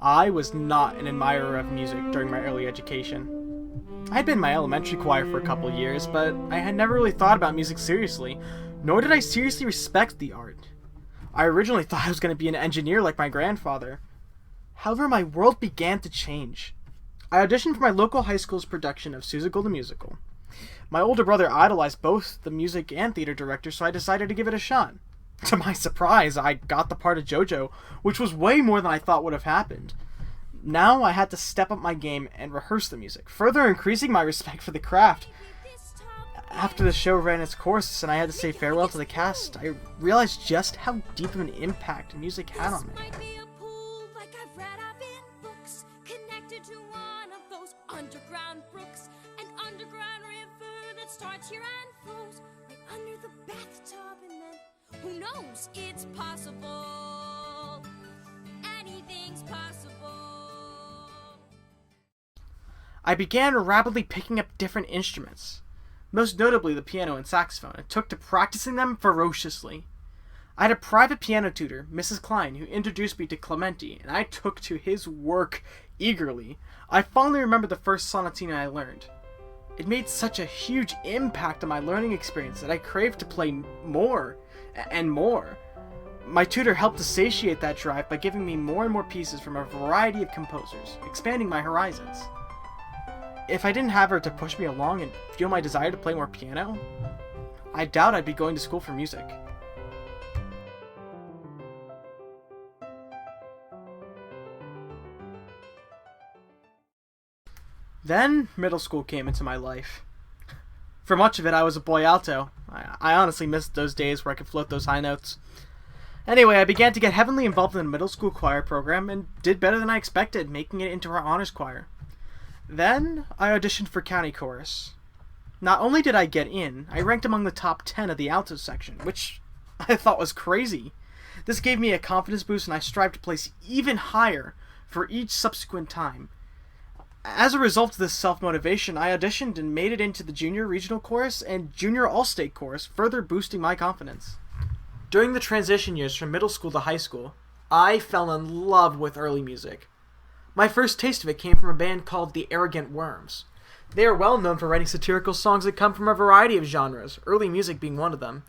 I was not an admirer of music during my early education. I had been in my elementary choir for a couple years, but I had never really thought about music seriously, nor did I seriously respect the art. I originally thought I was going to be an engineer like my grandfather. However, my world began to change. I auditioned for my local high school's production of Seussical the Musical. My older brother idolized both the music and theater directors, so I decided to give it a shot. To my surprise, I got the part of Jojo, which was way more than I thought would have happened. Now I had to step up my game and rehearse the music, further increasing my respect for the craft. After the show ran its course and I had to say farewell to the cast, I realized just how deep of an impact music had on me. Underground brooks, an underground river that starts here and flows right under the bathtub, and then who knows, it's possible, anything's possible. I began rapidly picking up different instruments, most notably the piano and saxophone, and took to practicing them ferociously. I had a private piano tutor, Mrs. Klein, who introduced me to Clementi, and I took to his work eagerly. I fondly remember the first sonatina I learned. It made such a huge impact on my learning experience that I craved to play more and more. My tutor helped to satiate that drive by giving me more and more pieces from a variety of composers, expanding my horizons. If I didn't have her to push me along and fuel my desire to play more piano, I doubt I'd be going to school for music. Then, middle school came into my life. For much of it, I was a boy alto. I honestly missed those days where I could float those high notes. Anyway, I began to get heavily involved in the middle school choir program and did better than I expected, making it into our honors choir. Then, I auditioned for county chorus. Not only did I get in, I ranked among the top 10 of the alto section, which I thought was crazy. This gave me a confidence boost and I strived to place even higher for each subsequent time. As a result of this self-motivation, I auditioned and made it into the junior regional chorus and junior all-state chorus, further boosting my confidence. During the transition years from middle school to high school, I fell in love with early music. My first taste of it came from a band called The Arrogant Worms. They are well known for writing satirical songs that come from a variety of genres, early music being one of them.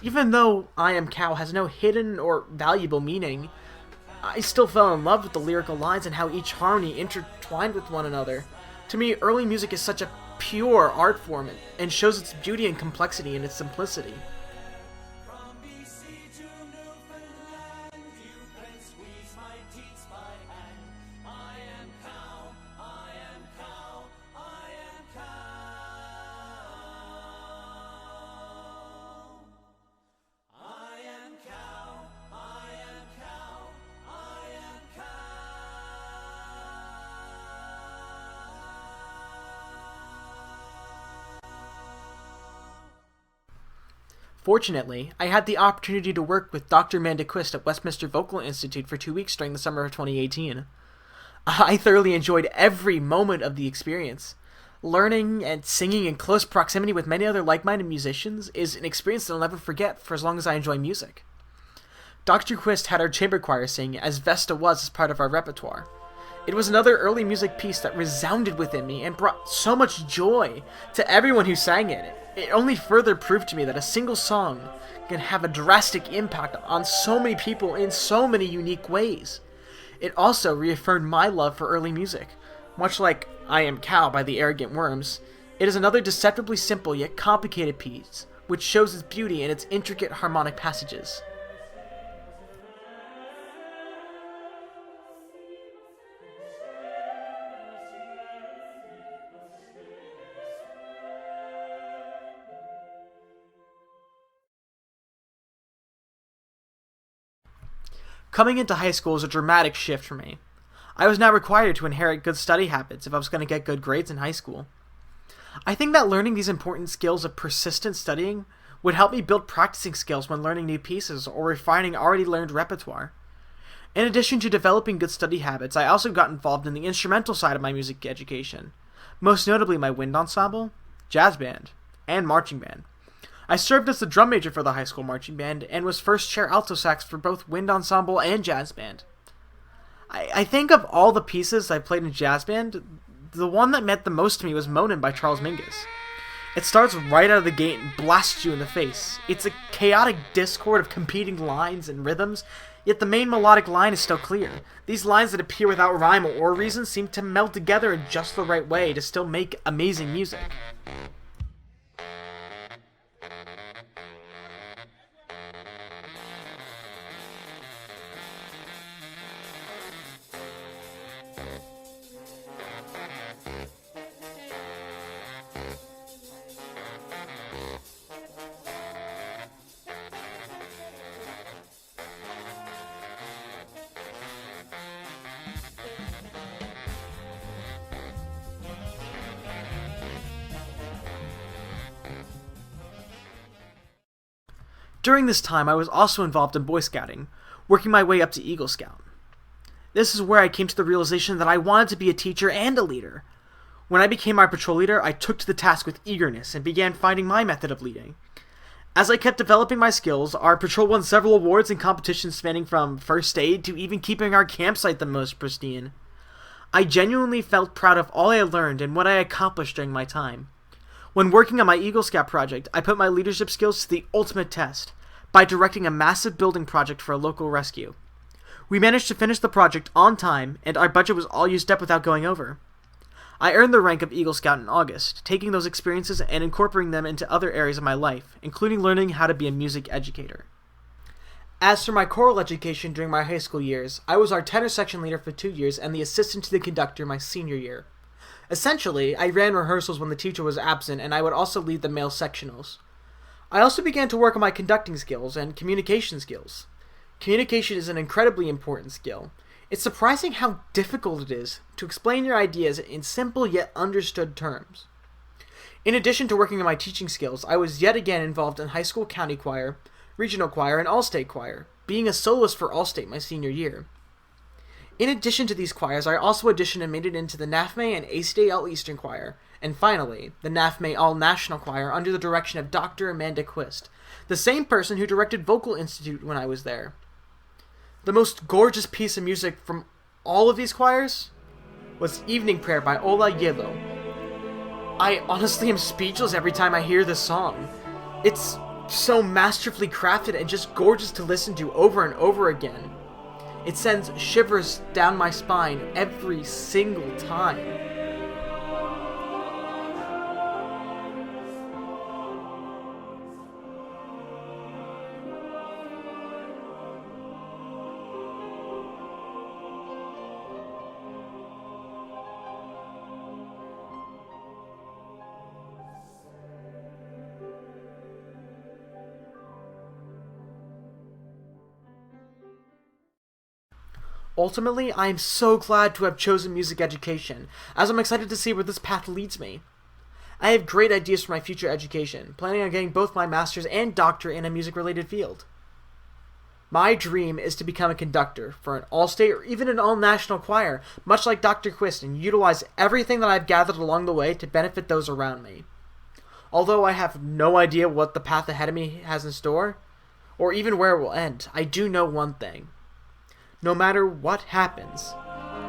Even though I Am Cow has no hidden or valuable meaning, I still fell in love with the lyrical lines and how each harmony intertwined with one another. To me, early music is such a pure art form and shows its beauty and complexity in its simplicity. Fortunately, I had the opportunity to work with Dr. Amanda Quist at Westminster Vocal Institute for 2 weeks during the summer of 2018. I thoroughly enjoyed every moment of the experience. Learning and singing in close proximity with many other like-minded musicians is an experience that I'll never forget for as long as I enjoy music. Dr. Quist had our chamber choir sing As Vesta Was as part of our repertoire. It was another early music piece that resounded within me and brought so much joy to everyone who sang it. It only further proved to me that a single song can have a drastic impact on so many people in so many unique ways. It also reaffirmed my love for early music. Much like I Am Cow by the Arrogant Worms, it is another deceptively simple yet complicated piece, which shows its beauty in its intricate harmonic passages. Coming into high school was a dramatic shift for me. I was now required to inherit good study habits if I was going to get good grades in high school. I think that learning these important skills of persistent studying would help me build practicing skills when learning new pieces or refining already learned repertoire. In addition to developing good study habits, I also got involved in the instrumental side of my music education, most notably my wind ensemble, jazz band, and marching band. I served as the drum major for the high school marching band and was first chair alto sax for both wind ensemble and jazz band. I think of all the pieces I played in jazz band, the one that meant the most to me was Moanin' by Charles Mingus. It starts right out of the gate and blasts you in the face. It's a chaotic discord of competing lines and rhythms, yet the main melodic line is still clear. These lines that appear without rhyme or reason seem to meld together in just the right way to still make amazing music. During this time, I was also involved in Boy Scouting, working my way up to Eagle Scout. This is where I came to the realization that I wanted to be a teacher and a leader. When I became our patrol leader, I took to the task with eagerness and began finding my method of leading. As I kept developing my skills, our patrol won several awards and competitions spanning from first aid to even keeping our campsite the most pristine. I genuinely felt proud of all I had learned and what I accomplished during my time. When working on my Eagle Scout project, I put my leadership skills to the ultimate test by directing a massive building project for a local rescue. We managed to finish the project on time, and our budget was all used up without going over. I earned the rank of Eagle Scout in August, taking those experiences and incorporating them into other areas of my life, including learning how to be a music educator. As for my choral education during my high school years, I was our tenor section leader for 2 years and the assistant to the conductor my senior year. Essentially, I ran rehearsals when the teacher was absent, and I would also lead the male sectionals. I also began to work on my conducting skills and communication skills. Communication is an incredibly important skill. It's surprising how difficult it is to explain your ideas in simple yet understood terms. In addition to working on my teaching skills, I was yet again involved in high school county choir, regional choir, and all-state choir, being a soloist for All-State my senior year. In addition to these choirs, I also auditioned and made it into the NAFME and ACDA All-Eastern Choir, and finally, the NAFME All-National Choir under the direction of Dr. Amanda Quist, the same person who directed Vocal Institute when I was there. The most gorgeous piece of music from all of these choirs was Evening Prayer by Ola Yelo. I honestly am speechless every time I hear this song. It's so masterfully crafted and just gorgeous to listen to over and over again. It sends shivers down my spine every single time. Ultimately, I am so glad to have chosen music education, as I'm excited to see where this path leads me. I have great ideas for my future education, planning on getting both my master's and doctorate in a music-related field. My dream is to become a conductor for an all-state or even an all-national choir, much like Dr. Quist, and utilize everything that I've gathered along the way to benefit those around me. Although I have no idea what the path ahead of me has in store, or even where it will end, I do know one thing. No matter what happens,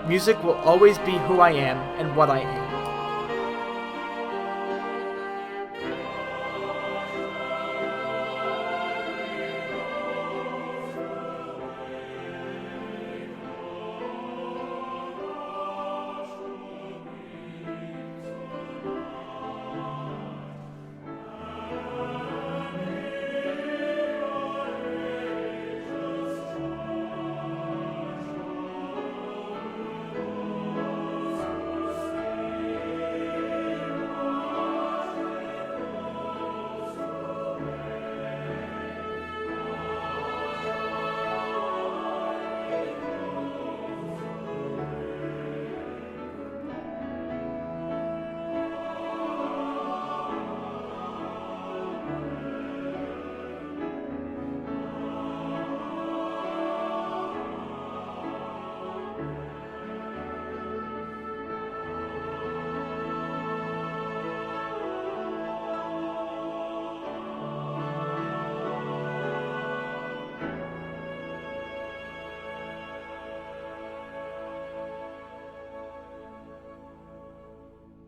music will always be who I am and what I am.